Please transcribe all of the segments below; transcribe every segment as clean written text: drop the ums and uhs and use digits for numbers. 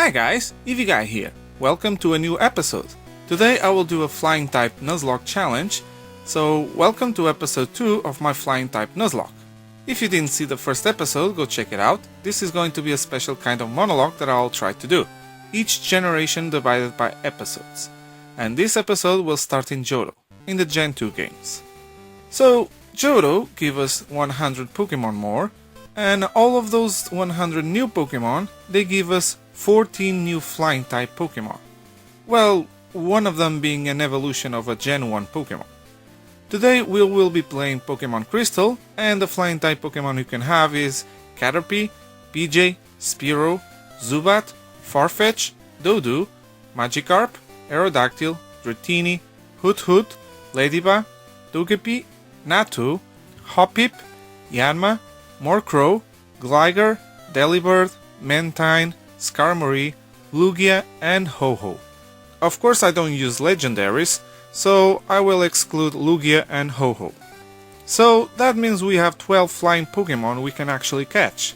Hi guys, EVGuy here. Welcome to a new episode. Today I will do a flying type Nuzlocke challenge, so welcome to episode 2 of my flying type Nuzlocke. If you didn't see the first episode, go check it out. This is going to be a special kind of monologue that I'll try to do, each generation divided by episodes. And this episode will start in Johto, in the Gen 2 games. So, Johto give us 100 Pokemon more, and all of those 100 new Pokemon, they give us 14 new flying type Pokemon. Well, one of them being an evolution of a Gen 1 Pokemon. Today we will be playing Pokemon Crystal, and the flying type Pokemon you can have is Caterpie, PJ, Spearow, Zubat, Farfetch, Doduo, Magikarp, Aerodactyl, Dratini, Hoothoot, Ladybug, Togepi, Natu, Hoppip, Yanma, Morcrow, Gligar, Delibird, Mantine, Skarmory, Lugia and Ho-Oh. Of course I don't use legendaries, so I will exclude Lugia and Ho-Oh. So that means we have 12 flying Pokemon we can actually catch.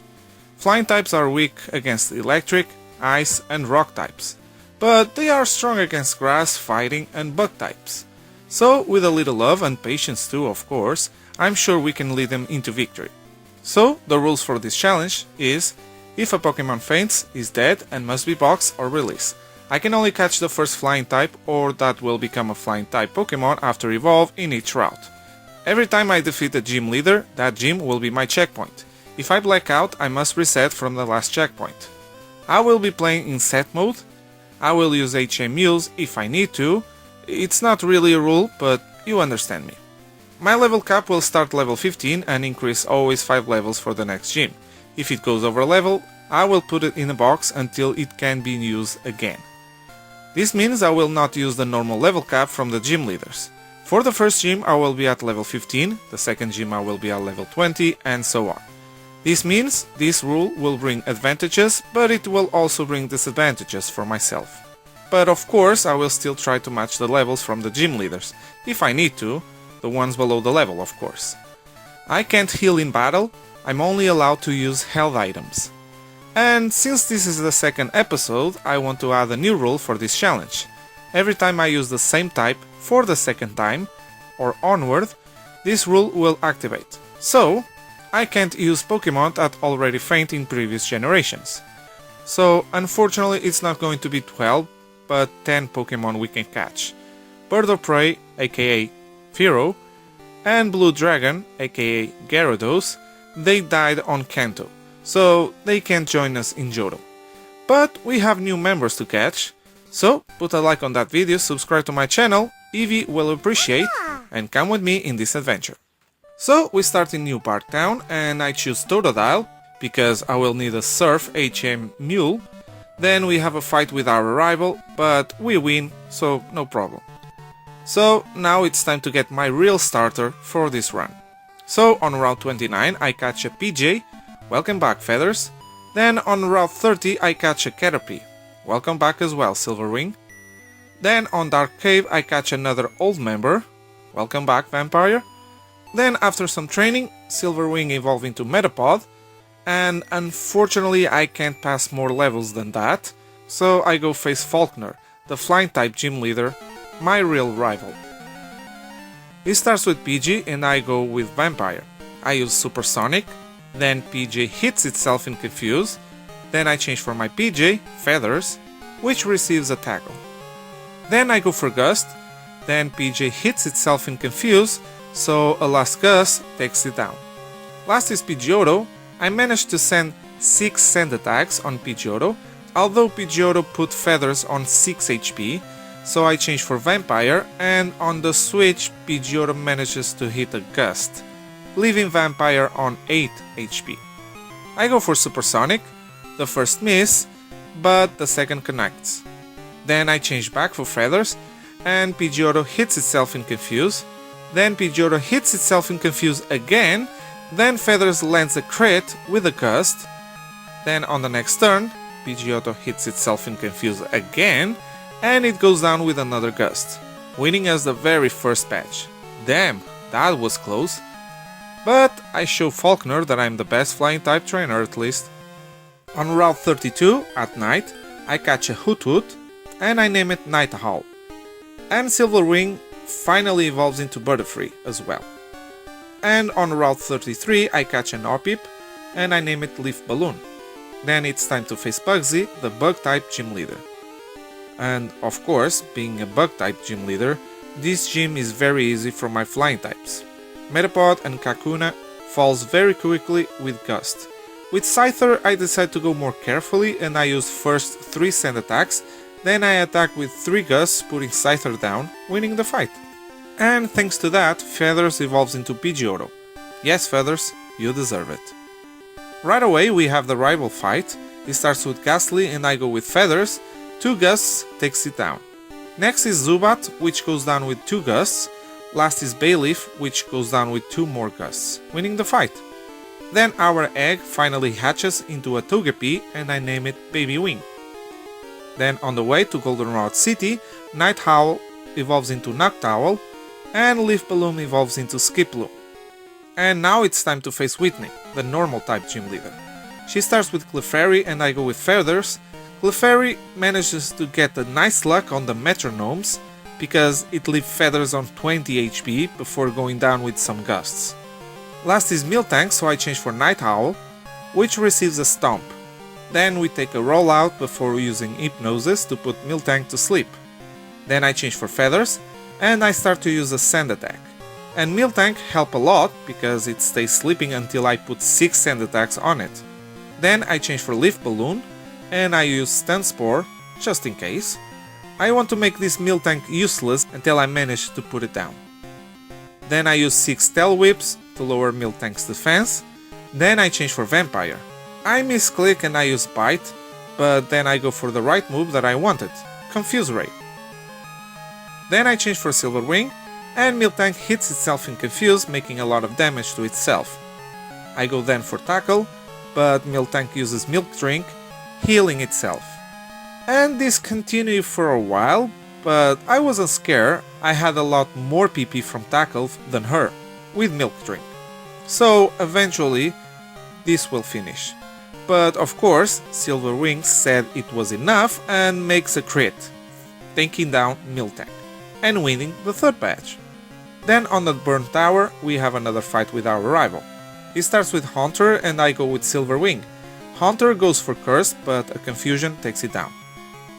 Flying types are weak against electric, ice and rock types, but they are strong against grass, fighting and bug types. So with a little love and patience too, of course, I'm sure we can lead them into victory. So the rules for this challenge is: if a Pokemon faints, is dead and must be boxed or released. I can only catch the first flying type or that will become a flying type Pokemon after evolve in each route. Every time I defeat a gym leader, that gym will be my checkpoint. If I black out, I must reset from the last checkpoint. I will be playing in set mode. I will use HM Mules if I need to. It's not really a rule, but you understand me. My level cap will start level 15 and increase always 5 levels for the next gym. If it goes over level, I will put it in a box until it can be used again. This means I will not use the normal level cap from the gym leaders. For the first gym I will be at level 15, the second gym I will be at level 20, and so on. This means this rule will bring advantages, but it will also bring disadvantages for myself. But of course I will still try to match the levels from the gym leaders, if I need to, the ones below the level of course. I can't heal in battle, I'm only allowed to use health items. And since this is the second episode, I want to add a new rule for this challenge. Every time I use the same type for the second time, or onward, this rule will activate. So, I can't use Pokemon that already faint in previous generations. So, unfortunately it's not going to be 12, but 10 Pokemon we can catch. Bird of Prey, aka Fearow, and Blue Dragon, aka Gyarados, they died on Kanto, so they can't join us in Johto. But we have new members to catch, so put a like on that video, subscribe to my channel, Eevee will appreciate, and come with me in this adventure. So we start in New Park Town and I choose Totodile, because I will need a Surf HM Mule. Then we have a fight with our rival, but we win, so no problem. So now it's time to get my real starter for this run. So on Route 29 I catch a PJ, welcome back Feathers. Then on Route 30 I catch a Caterpie, welcome back as well Silverwing. Then on Dark Cave I catch another old member, welcome back Vampire. Then after some training, Silverwing evolved into Metapod, and unfortunately I can't pass more levels than that, so I go face Falkner, the flying type gym leader, my real rival. He starts with PG and I go with Vampire. I use Supersonic, then PJ hits itself in Confuse, then I change for my PJ, Feathers, which receives a tackle. Then I go for Gust, then PJ hits itself in Confuse, so a last Gust takes it down. Last is Pidgeotto. I managed to send 6 sand attacks on Pidgeotto, although Pidgeotto put Feathers on 6 HP, so I change for Vampire, and on the switch Pidgeotto manages to hit a Gust, leaving Vampire on 8 HP. I go for Supersonic, the first miss, but the second connects. Then I change back for Feathers, and Pidgeotto hits itself in Confuse, then Pidgeotto hits itself in Confuse again, then Feathers lands a crit with a Gust, then on the next turn, Pidgeotto hits itself in Confuse again, and it goes down with another Gust, winning as the very first patch. Damn, that was close. But I show Falkner that I'm the best flying type trainer at least. On Route 32, at night, I catch a Hoot Hoot, and I name it Night Owl. And Silverwing finally evolves into Butterfree as well. And on Route 33 I catch an Hoppip, and I name it Leaf Balloon. Then it's time to face Bugsy, the Bug-type gym leader. And of course, being a Bug-type gym leader, this gym is very easy for my flying types. Metapod and Kakuna falls very quickly with Gust. With Scyther I decide to go more carefully and I use first 3 sand attacks, then I attack with 3 Gusts, putting Scyther down, winning the fight. And thanks to that, Feathers evolves into Pidgeotto. Yes, Feathers, you deserve it. Right away we have the rival fight. It starts with Ghastly and I go with Feathers, 2 Gusts takes it down. Next is Zubat, which goes down with 2 Gusts. Last is Bayleaf, which goes down with 2 more Gusts, winning the fight. Then our egg finally hatches into a Togepi and I name it Baby Wing. Then on the way to Goldenrod City, Night Owl evolves into Noctowl and Leaf Balloon evolves into Skiploom. And now it's time to face Whitney, the normal type gym leader. She starts with Clefairy and I go with Feathers. Clefairy manages to get a nice luck on the Metronomes because it leaves Feathers on 20 HP before going down with some Gusts. Last is Miltank, so I change for Night Owl, which receives a Stomp. Then we take a rollout before using Hypnosis to put Miltank to sleep. Then I change for Feathers and I start to use a Sand attack. And Miltank help a lot because it stays sleeping until I put 6 Sand attacks on it. Then I change for Leaf Balloon and I use Stun Spore just in case. I want to make this Miltank useless until I manage to put it down. Then I use 6 Tail Whips to lower Miltank's defense. Then I change for Vampire. I misclick and I use Bite, but then I go for the right move that I wanted, Confuse Ray. Then I change for Silverwing, and Miltank hits itself in Confuse, making a lot of damage to itself. I go then for Tackle, but Miltank uses Milk Drink, healing itself. And this continued for a while, but I wasn't scared. I had a lot more PP from Tackle than her, with Milk Drink. So eventually this will finish. But of course Silverwing said it was enough and makes a crit, taking down Miltank and winning the 3rd badge. Then on the Burn Tower we have another fight with our rival. It starts with Haunter and I go with Silverwing. Haunter goes for Curse, but a Confusion takes it down.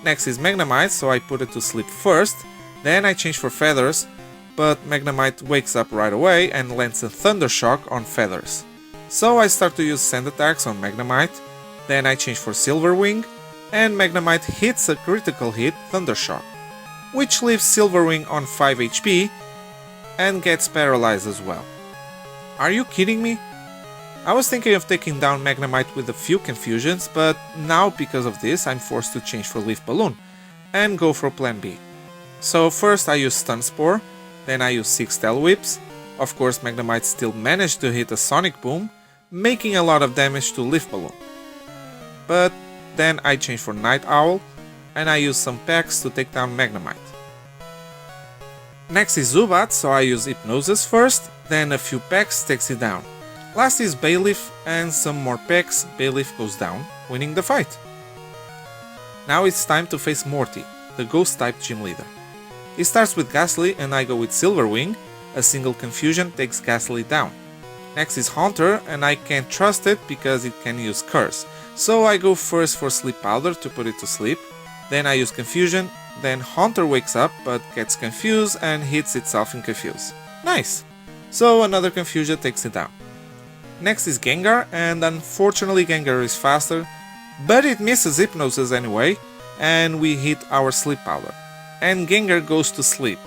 Next is Magnemite, so I put it to sleep first, then I change for Feathers, but Magnemite wakes up right away and lands a Thunder Shock on Feathers. So I start to use Sand attacks on Magnemite, then I change for Silverwing, and Magnemite hits a critical hit Thunder Shock, which leaves Silverwing on 5 HP and gets paralyzed as well. Are you kidding me? I was thinking of taking down Magnemite with a few confusions, but now because of this I'm forced to change for Leaf Balloon and go for plan B. So first I use Stun Spore, then I use 6 Tail Whips. Of course Magnemite still managed to hit a Sonic Boom, making a lot of damage to Leaf Balloon. But then I change for Night Owl and I use some packs to take down Magnemite. Next is Zubat, so I use Hypnosis first, then a few packs takes it down. Last is Bayleaf and some more packs, Bayleaf goes down, winning the fight. Now it's time to face Morty, the Ghost type gym leader. It starts with Ghastly and I go with Silverwing, a single confusion takes Ghastly down. Next is Haunter and I can't trust it because it can use Curse, so I go first for Sleep Powder to put it to sleep, then I use Confusion, then Haunter wakes up but gets confused and hits itself in Confuse. Nice! So another Confusion takes it down. Next is Gengar, and unfortunately Gengar is faster, but it misses Hypnosis anyway, and we hit our Sleep Powder. And Gengar goes to sleep.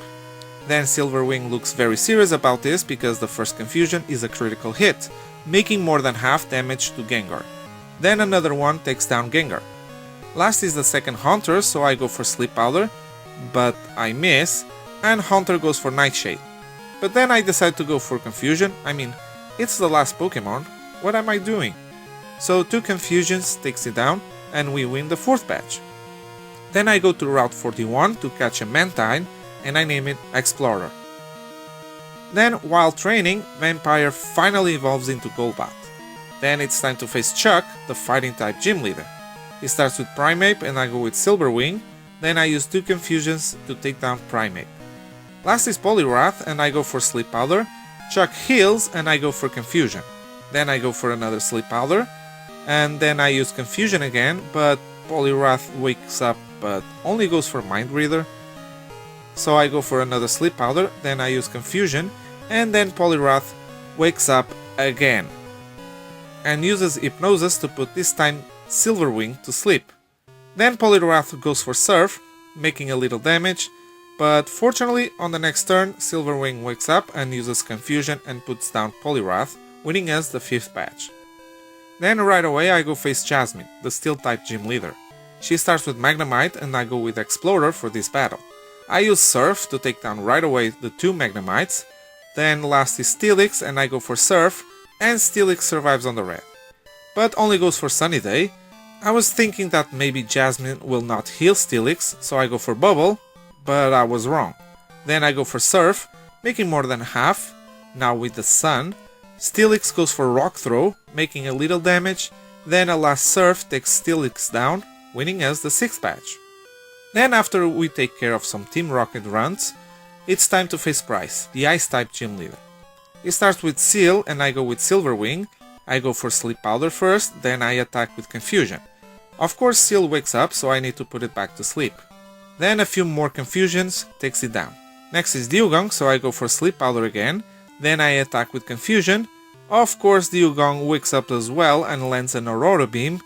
Then Silverwing looks very serious about this because the first Confusion is a critical hit, making more than half damage to Gengar. Then another one takes down Gengar. Last is the second Haunter, so I go for Sleep Powder, but I miss, and Haunter goes for Nightshade. But then I decide to go for Confusion, it's the last Pokemon, what am I doing? So 2 Confusions takes it down and we win the 4th badge. Then I go to Route 41 to catch a Mantine and I name it Explorer. Then while training, Vampire finally evolves into Golbat. Then it's time to face Chuck, the fighting type gym leader. It starts with Primeape and I go with Silverwing, then I use 2 Confusions to take down Primeape. Last is Poliwrath and I go for Sleep Powder, Chuck heals and I go for Confusion. Then I go for another Sleep Powder, and then I use Confusion again, but Poliwrath wakes up but only goes for Mind Reader. So I go for another Sleep Powder, then I use Confusion, and then Poliwrath wakes up again and uses Hypnosis to put this time Silverwing to sleep. Then Poliwrath goes for Surf, making a little damage, but fortunately on the next turn Silverwing wakes up and uses Confusion and puts down Poliwrath, winning us the 5th patch. Then right away I go face Jasmine, the Steel type gym leader. She starts with Magnemite and I go with Explorer for this battle. I use Surf to take down right away the 2 Magnemites, then last is Steelix and I go for Surf, and Steelix survives on the red, but only goes for Sunny Day. I was thinking that maybe Jasmine will not heal Steelix, so I go for Bubble, but I was wrong. Then I go for Surf, making more than half, now with the Sun. Steelix goes for Rock Throw, making a little damage, then a last Surf takes Steelix down, winning us the 6th patch. Then after we take care of some Team Rocket runs, it's time to face Bryce, the Ice type gym leader. It starts with Seal and I go with Silverwing. I go for Sleep Powder first, then I attack with Confusion. Of course Seal wakes up, so I need to put it back to sleep. Then a few more Confusions takes it down. Next is Dewgong, so I go for Sleep Powder again, then I attack with Confusion. Of course Dewgong wakes up as well and lands an Aurora Beam,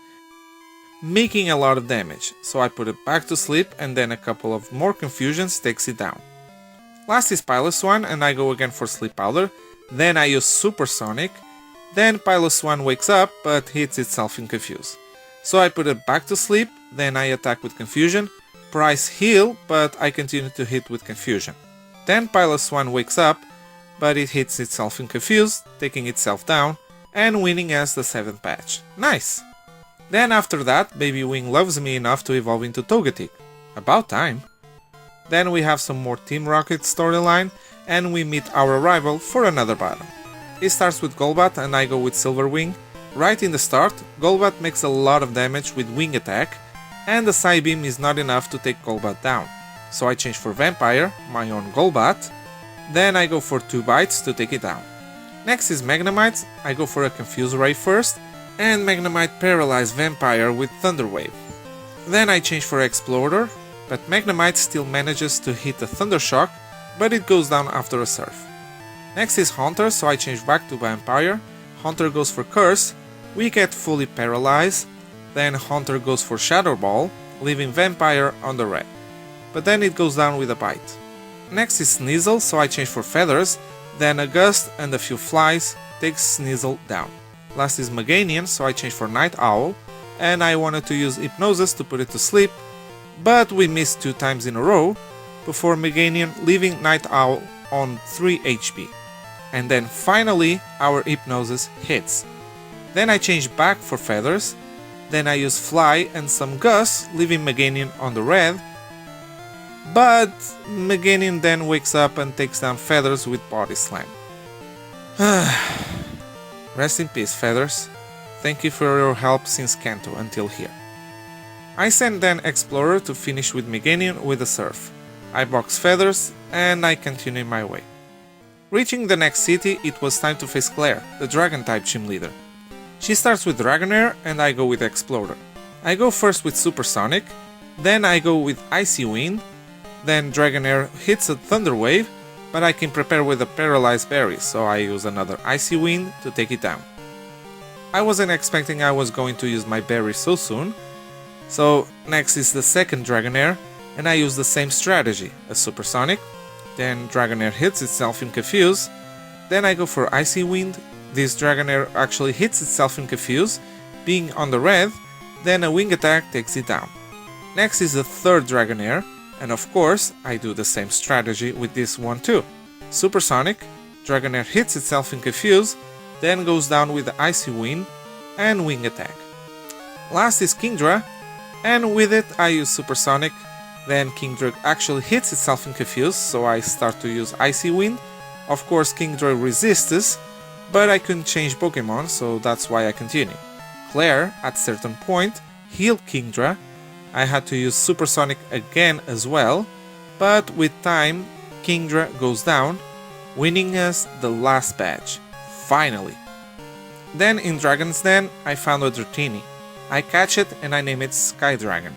making a lot of damage, so I put it back to sleep and then a couple of more Confusions takes it down. Last is Piloswine and I go again for Sleep Powder, then I use Supersonic, then Piloswine wakes up but hits itself in Confuse. So I put it back to sleep, then I attack with Confusion, Bryce heal but I continue to hit with Confusion. Then Piloswine wakes up but it hits itself in Confuse, taking itself down and winning as the 7th patch. Nice! Then after that, Baby Wing loves me enough to evolve into Togetic. About time! Then we have some more Team Rocket storyline, and we meet our rival for another battle. It starts with Golbat and I go with Silverwing. Right in the start, Golbat makes a lot of damage with Wing Attack, and the Psybeam is not enough to take Golbat down. So I change for Vampire, my own Golbat, then I go for 2 bites to take it down. Next is Magnemite, I go for a Confuse Ray first, and Magnemite paralyze Vampire with Thunder Wave. Then I change for Explorer, but Magnemite still manages to hit a Thunder Shock, but it goes down after a Surf. Next is Haunter, so I change back to Vampire. Haunter goes for Curse, we get fully paralyzed, then Haunter goes for Shadow Ball, leaving Vampire on the red. But then it goes down with a bite. Next is Sneasel, so I change for Feathers, then a Gust and a few Flies takes Sneasel down. Last is Meganium, so I change for Night Owl, and I wanted to use Hypnosis to put it to sleep, but we missed 2 times in a row, before Meganium leaving Night Owl on 3 HP. And then finally our Hypnosis hits. Then I change back for Feathers, then I use Fly and some Gust, leaving Meganium on the red, but Meganium then wakes up and takes down Feathers with Body Slam. Rest in peace, Feathers. Thank you for your help since Kanto until here. I send then Explorer to finish with Meganium with a Surf. I box Feathers and I continue my way. Reaching the next city, it was time to face Claire, the Dragon-type gym leader. She starts with Dragonair and I go with Explorer. I go first with Supersonic, then I go with Icy Wind, then Dragonair hits a Thunder Wave, but I can prepare with a Paralyzed Berry, so I use another Icy Wind to take it down. I wasn't expecting I was going to use my berry so soon, so next is the second Dragonair, and I use the same strategy, a Supersonic, then Dragonair hits itself in Confuse, then I go for Icy Wind, this Dragonair actually hits itself in Confuse, being on the red, then a Wing Attack takes it down. Next is the third Dragonair, and of course I do the same strategy with this one too. Supersonic, Dragonair hits itself in Confuse, then goes down with the Icy Wind and Wing Attack. Last is Kingdra, and with it I use Supersonic, then Kingdra actually hits itself in Confuse, so I start to use Icy Wind. Of course Kingdra resists, but I couldn't change Pokemon, so that's why I continue. Claire, at certain point, heal Kingdra, I had to use Supersonic again as well, but with time, Kingdra goes down, winning us the last badge. Finally! Then in Dragon's Den, I found a Dratini. I catch it and I name it Sky Dragon.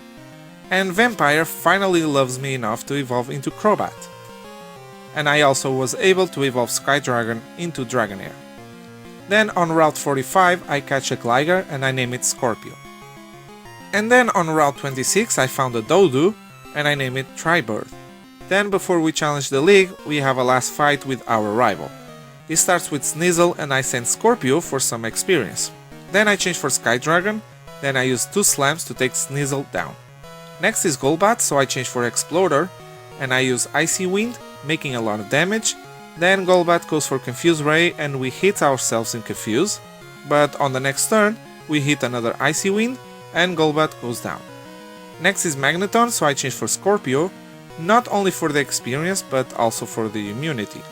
And Vampire finally loves me enough to evolve into Crobat. And I also was able to evolve Sky Dragon into Dragonair. Then on Route 45 I catch a Gligar and I name it Scorpio. And then on Route 26 I found a Dodu and I name it Tribird. Then before we challenge the league, we have a last fight with our rival. It starts with Sneasel and I send Scorpio for some experience. Then I change for Sky Dragon, then I use 2 slams to take Sneasel down. Next is Golbat, so I change for Exploder and I use Icy Wind, making a lot of damage. Then Golbat goes for Confuse Ray and we hit ourselves in Confuse, but on the next turn we hit another Icy Wind and Golbat goes down. Next is Magneton, so I change for Scorpio, not only for the experience but also for the immunity,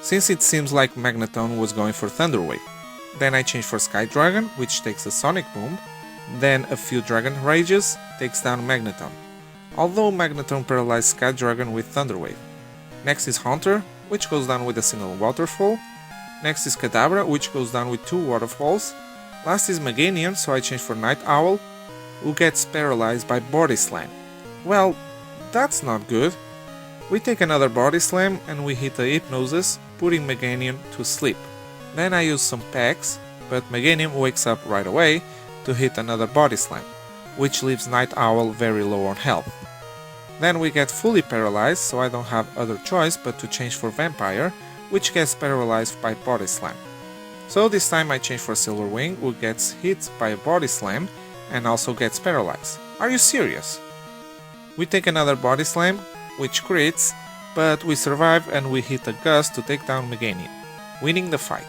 since it seems like Magneton was going for Thunder Wave. Then I change for Sky Dragon, which takes a Sonic Boom, then a few Dragon Rages takes down Magneton, although Magneton paralyzed Sky Dragon with Thunder Wave. Next is Haunter, which goes down with a single Waterfall. Next is Kadabra, which goes down with 2 Waterfalls. Last is Meganium, so I change for Night Owl, who gets paralyzed by Body Slam. Well, that's not good. We take another Body Slam and we hit a Hypnosis, putting Meganium to sleep. Then I use some packs, but Meganium wakes up right away to hit another Body Slam, which leaves Night Owl very low on health. Then we get fully paralyzed, so I don't have other choice but to change for Vampire, which gets paralyzed by Body Slam. So this time I change for Silver Wing, who gets hit by a Body Slam and also gets paralyzed. Are you serious? We take another Body Slam, which crits, but we survive and we hit a Gust to take down Meganium, winning the fight.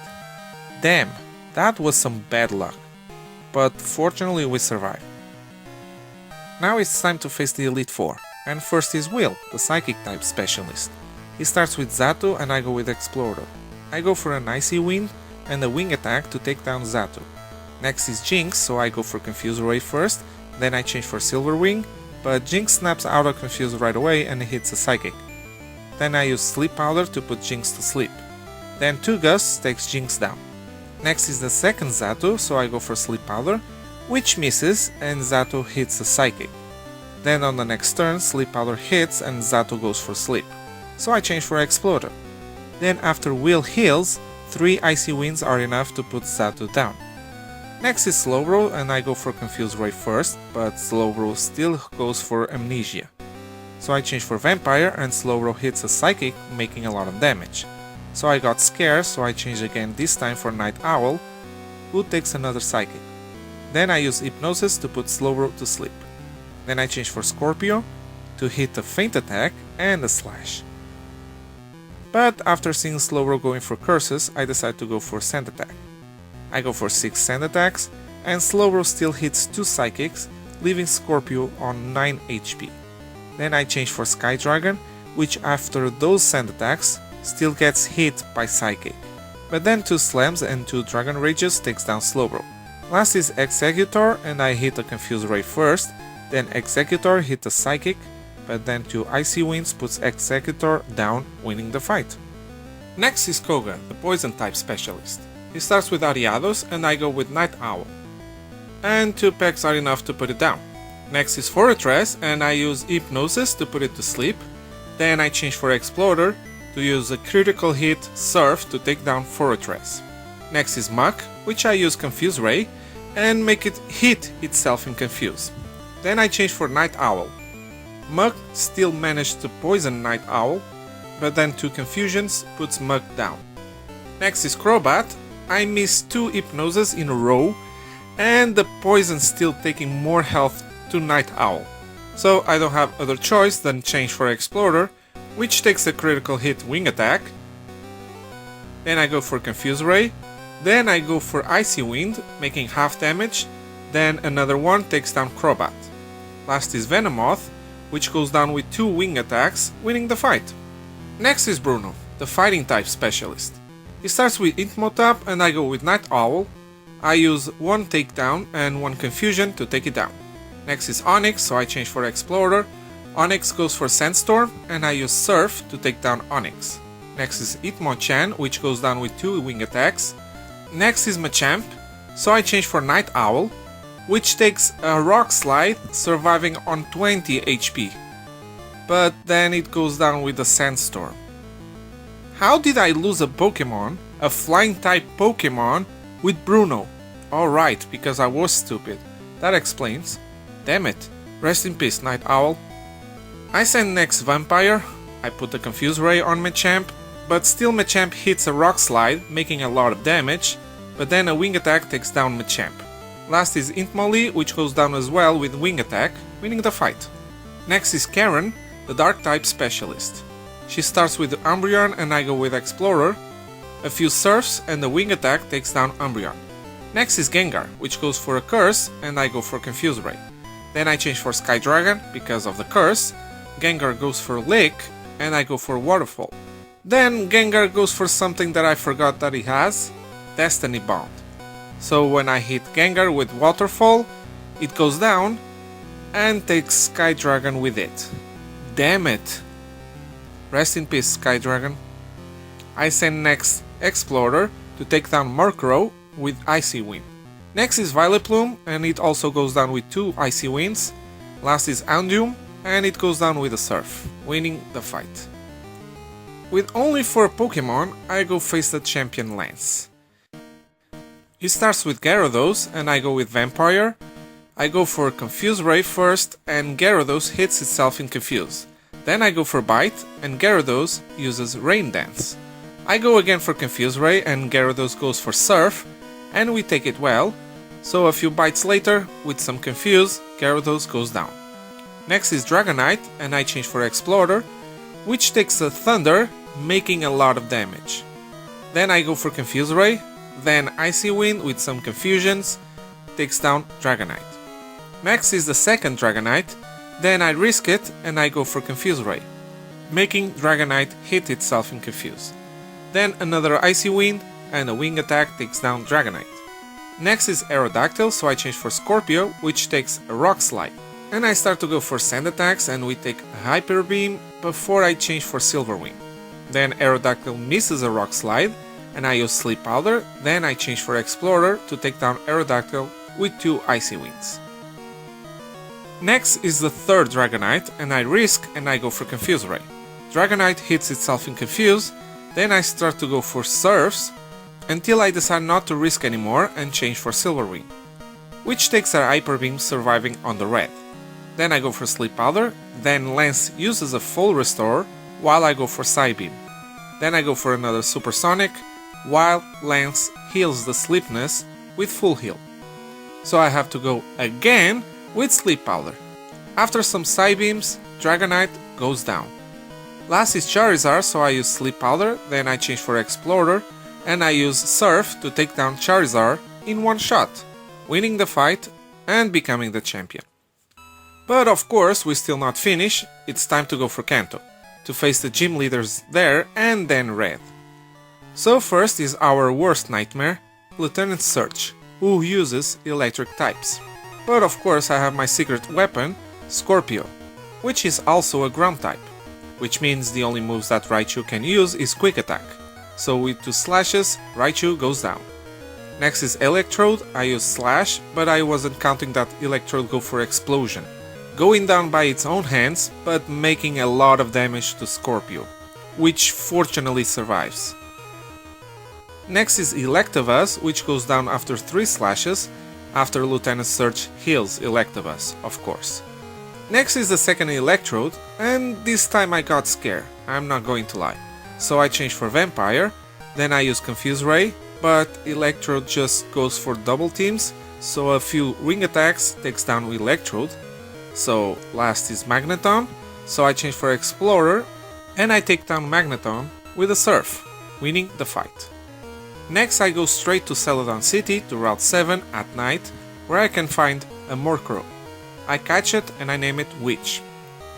Damn, that was some bad luck, but fortunately we survived. Now it's time to face the Elite Four, and first is Will, the Psychic type specialist. He starts with Zato and I go with Exploder. I go for an Icy Wind and a Wing Attack to take down Zato. Next is Jinx, so I go for Confuse Ray first, then I change for Silver Wing, but Jinx snaps out of Confuse right away and hits a Psychic. Then I use Sleep Powder to put Jinx to sleep. Then 2 Gusts takes Jinx down. Next is the second Zato, so I go for Sleep Powder, which misses and Zato hits a Psychic. Then on the next turn, Sleep Powder hits and Zato goes for sleep. So I change for Exploder. Then after Will heals, 3 Icy Winds are enough to put Zato down. Next is Slowbro and I go for Confuse Ray first, but Slowbro still goes for Amnesia. So I change for Vampire and Slowbro hits a Psychic, making a lot of damage. So I got scared, so I change again, this time for Night Owl, who takes another Psychic. Then I use Hypnosis to put Slowbro to sleep. Then I change for Scorpio to hit a Feint Attack and a Slash. But after seeing Slowbro going for Curses, I decide to go for Sand Attack. I go for 6 Sand Attacks, and Slowbro still hits 2 Psychics, leaving Scorpio on 9 HP. Then I change for Sky Dragon, which after those Sand Attacks, still gets hit by Psychic. But then 2 Slams and 2 Dragon Rages takes down Slowbro. Last is Executor and I hit a Confuse Ray first, then Executor hit a Psychic, but then 2 Icy Winds puts Executor down, winning the fight. Next is Koga, the Poison type specialist. He starts with Ariados and I go with Night Owl. And 2 packs are enough to put it down. Next is Fortress and I use Hypnosis to put it to sleep. Then I change for Exploder to use a critical hit Surf to take down Fortress. Next is Muck, which I use Confuse Ray and make it hit itself in Confuse. Then I change for Night Owl. Muck still managed to poison Night Owl, but then 2 Confusions puts Muck down. Next is Crobat. I miss 2 Hypnoses in a row, and the poison still taking more health to Night Owl. So I don't have other choice than change for Exploder, which takes a critical hit Wing Attack. Then I go for Confuse Ray. Then I go for Icy Wind, making half damage. Then another one takes down Crobat. Last is Venomoth, which goes down with 2 Wing Attacks, winning the fight. Next is Bruno, the Fighting type specialist. He starts with Intmotap and I go with Night Owl. I use 1 Takedown and 1 Confusion to take it down. Next is Onyx, so I change for Explorer. Onyx goes for Sandstorm, and I use Surf to take down Onyx. Next is Hitmonchan, which goes down with 2 wing attacks. Next is Machamp, so I change for Night Owl, which takes a Rock Slide, surviving on 20 HP. But then it goes down with a Sandstorm. How did I lose a Pokemon, a flying type Pokemon, with Bruno? Alright, because I was stupid. That explains. Damn it. Rest in peace, Night Owl. I send next Vampire. I put a Confuse Ray on Machamp, but still Machamp hits a Rock Slide, making a lot of damage, but then a Wing Attack takes down Machamp. Last is Intmoli, which goes down as well with Wing Attack, winning the fight. Next is Karen, the Dark type Specialist. She starts with Umbreon and I go with Explorer. A few Surfs and the Wing Attack takes down Umbreon. Next is Gengar, which goes for a Curse and I go for Confuse Ray. Then I change for Sky Dragon because of the Curse. Gengar goes for Lick and I go for Waterfall. Then Gengar goes for something that I forgot that he has, Destiny Bond. So when I hit Gengar with Waterfall, it goes down and takes Sky Dragon with it. Damn it! Rest in peace, Sky Dragon. I send next Explorer to take down Murkrow with Icy Wind. Next is Vileplume and it also goes down with 2 Icy Winds. Last is Houndoom and it goes down with a Surf, winning the fight. With only 4 Pokemon, I go face the champion Lance. He starts with Gyarados and I go with Vampire. I go for Confuse Ray first and Gyarados hits itself in Confuse. Then I go for Bite and Gyarados uses Rain Dance. I go again for Confuse Ray and Gyarados goes for Surf and we take it well, so a few bites later, with some Confuse, Gyarados goes down. Next is Dragonite and I change for Explorer, which takes a Thunder, making a lot of damage. Then I go for Confuse Ray, then Icy Wind with some confusions, takes down Dragonite. Next is the second Dragonite, then I risk it and I go for Confuse Ray, making Dragonite hit itself in Confuse. Then another Icy Wind and a Wing Attack takes down Dragonite. Next is Aerodactyl, so I change for Scorpio, which takes a Rock Slide. And I start to go for Sand Attacks and we take a Hyper Beam before I change for Silver Wing. Then Aerodactyl misses a Rock Slide and I use Sleep Powder, then I change for Explorer to take down Aerodactyl with 2 Icy Winds. Next is the third Dragonite and I risk and I go for Confuse Ray. Dragonite hits itself in Confuse, then I start to go for Surfs until I decide not to risk anymore and change for Silver Wing, which takes a Hyper Beam surviving on the red. Then I go for Sleep Powder, then Lance uses a full restore while I go for Psybeam. Then I go for another Supersonic, while Lance heals the Sleepness with full heal. So I have to go again with Sleep Powder. After some Psybeams, Dragonite goes down. Last is Charizard, so I use Sleep Powder, then I change for Explorer, and I use Surf to take down Charizard in one shot, winning the fight and becoming the champion. But of course, we're still not finished, it's time to go for Kanto, to face the gym leaders there and then Red. So first is our worst nightmare, Lieutenant Surge, who uses electric types. But of course I have my secret weapon, Scorpio, which is also a ground type, which means the only moves that Raichu can use is Quick Attack. So with 2 slashes, Raichu goes down. Next is Electrode, I use Slash, but I wasn't counting that Electrode go for Explosion, going down by its own hands, but making a lot of damage to Scorpio, which fortunately survives. Next is Electabuzz, which goes down after 3 slashes, after Lieutenant Surge heals Electabuzz, of course. Next is the second Electrode, and this time I got scared, I'm not going to lie. So I change for Vampire, then I use Confuse Ray, but Electrode just goes for double teams, so a few Ring Attacks takes down Electrode. So last is Magneton, so I change for Explorer, and I take down Magneton with a Surf, winning the fight. Next I go straight to Celadon City to Route 7 at night, where I can find a Murkrow. I catch it and I name it Witch.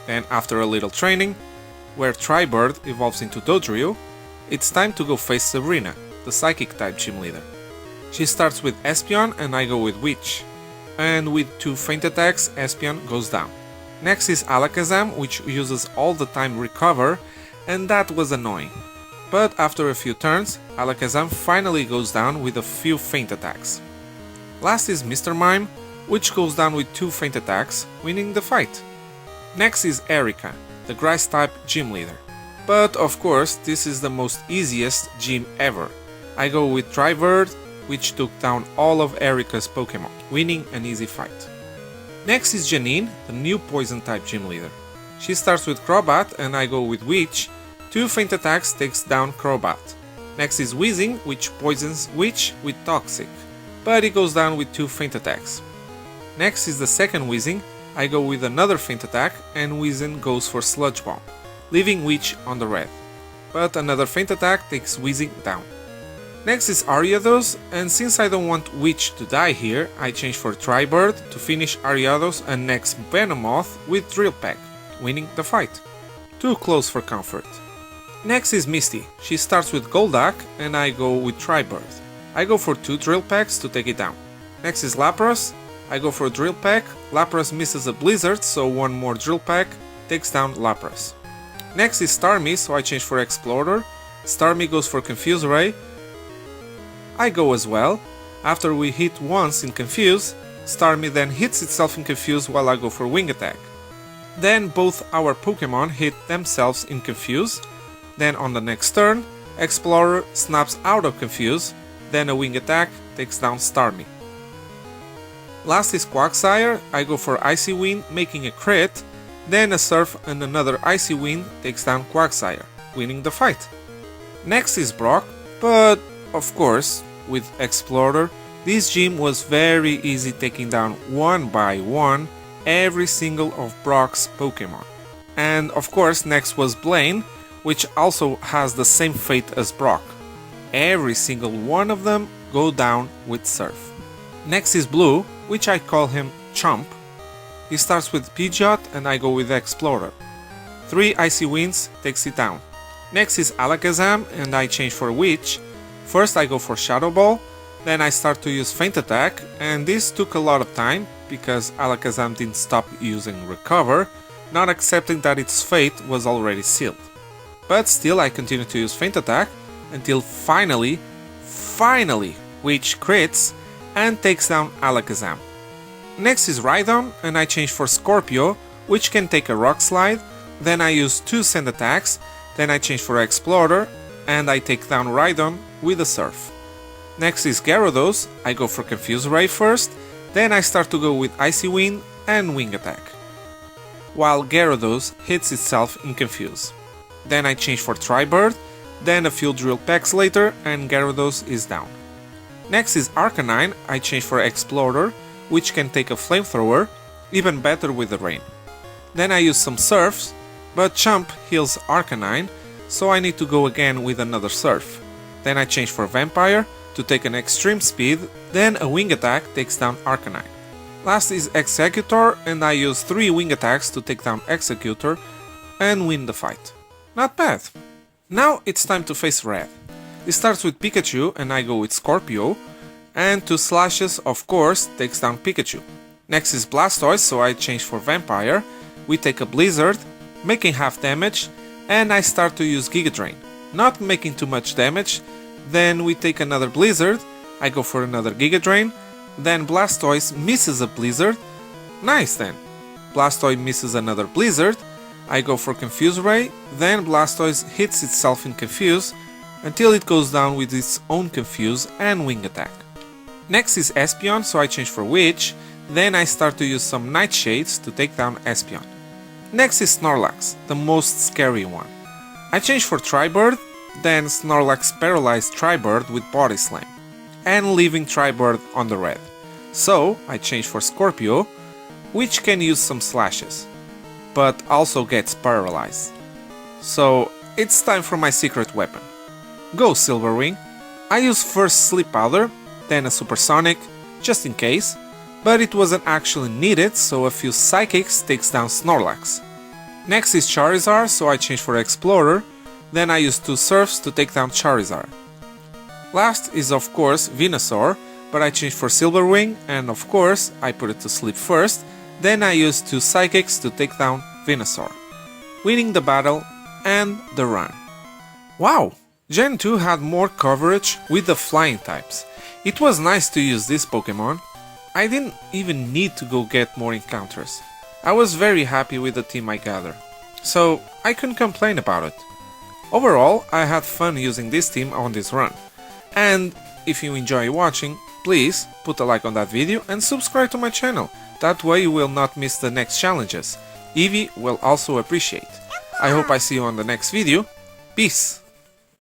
Then after a little training, where Tribird evolves into Dodrio, it's time to go face Sabrina, the Psychic type gym leader. She starts with Espeon and I go with Witch. and with 2 feint attacks, Espeon goes down. Next is Alakazam, which uses all the time recover, and that was annoying. But after a few turns, Alakazam finally goes down with a few feint attacks. Last is Mr. Mime, which goes down with 2 feint attacks, winning the fight. Next is Erika, the Grass-type gym leader. But of course, this is the most easiest gym ever. I go with Tribird, which took down all of Erika's Pokémon, winning an easy fight. Next is Janine, the new Poison-type gym leader. She starts with Crobat and I go with Witch. 2 feint attacks takes down Crobat. Next is Weezing, which poisons Witch with Toxic, but it goes down with 2 feint attacks. Next is the second Weezing. I go with another feint attack and Weezing goes for Sludge Bomb, leaving Witch on the red. But another feint attack takes Weezing down. Next is Ariados, and since I don't want Witch to die here, I change for Tribird to finish Ariados and next Venomoth with Drill Peck, winning the fight. Too close for comfort. Next is Misty. She starts with Golduck and I go with Tribird. I go for 2 Drill Pecks to take it down. Next is Lapras. I go for Drill Peck. Lapras misses a Blizzard, so 1 more Drill Peck takes down Lapras. Next is Starmie, so I change for Explorer. Starmie goes for Confuse Ray. I go as well. After we hit once in Confuse, Starmie then hits itself in Confuse while I go for Wing Attack. Then both our Pokémon hit themselves in Confuse. Then on the next turn, Explorer snaps out of Confuse, then a Wing Attack takes down Starmie. Last is Quagsire. I go for Icy Wind, making a crit, then a Surf and another Icy Wind takes down Quagsire, winning the fight. Next is Brock, but of course, with Explorer, this gym was very easy, taking down 1 by 1 every single of Brock's Pokémon. And of course, next was Blaine, which also has the same fate as Brock. Every single one of them go down with Surf. Next is Blue, which I call him Chomp. He starts with Pidgeot and I go with Explorer. 3 Icy Winds takes it down. Next is Alakazam and I change for Witch. First I go for Shadow Ball, then I start to use Feint Attack, and this took a lot of time because Alakazam didn't stop using Recover, not accepting that its fate was already sealed. But still I continue to use Feint Attack until finally, Witch crits and takes down Alakazam. Next is Rhydon and I change for Scorpio, which can take a Rock Slide, then I use 2 Sand attacks, then I change for Explorer and I take down Rhydon with a Surf. Next is Gyarados. I go for Confuse Ray first, then I start to go with Icy Wind and Wing Attack, while Gyarados hits itself in Confuse. Then I change for Tribird, then a few Drill Pecks later and Gyarados is down. Next is Arcanine. I change for Explorer, which can take a Flamethrower, even better with the rain. Then I use some Surfs, but Chomp heals Arcanine, so I need to go again with another Surf. Then I change for Vampire to take an Extreme Speed, then a Wing Attack takes down Arcanine. Last is Executor and I use 3 Wing Attacks to take down Executor and win the fight. Not bad. Now it's time to face Red. It starts with Pikachu and I go with Scorpio, and 2 slashes of course takes down Pikachu. Next is Blastoise, so I change for Vampire. We take a Blizzard, making half damage, and I start to use Giga Drain, not making too much damage. Then we take another Blizzard, I go for another Giga Drain, then Blastoise misses a Blizzard. Nice then. Blastoise misses another Blizzard, I go for Confuse Ray, then Blastoise hits itself in Confuse until it goes down with its own Confuse and Wing Attack. Next is Espeon, so I change for Witch, then I start to use some Nightshades to take down Espeon. Next is Snorlax, the most scary one. I change for Tribird, then Snorlax paralyzed Tribird with Body Slam, and leaving Tribird on the red. So I change for Scorpio, which can use some slashes, but also gets paralyzed. So it's time for my secret weapon. Go Silverwing. I use first Sleep Powder, then a Supersonic, just in case, but it wasn't actually needed, so a few Psychics takes down Snorlax. Next is Charizard, so I change for Explorer, then I use 2 Surfs to take down Charizard. Last is of course Venusaur, but I changed for Silverwing, and of course I put it to sleep first. Then I used 2 Psychics to take down Venusaur, winning the battle and the run. Wow! Gen 2 had more coverage with the flying types. It was nice to use this Pokemon. I didn't even need to go get more encounters. I was very happy with the team I gathered, so I couldn't complain about it. Overall, I had fun using this team on this run. And if you enjoy watching, please put a like on that video and subscribe to my channel. That way you will not miss the next challenges. Eevee will also appreciate. I hope I see you on the next video. Peace!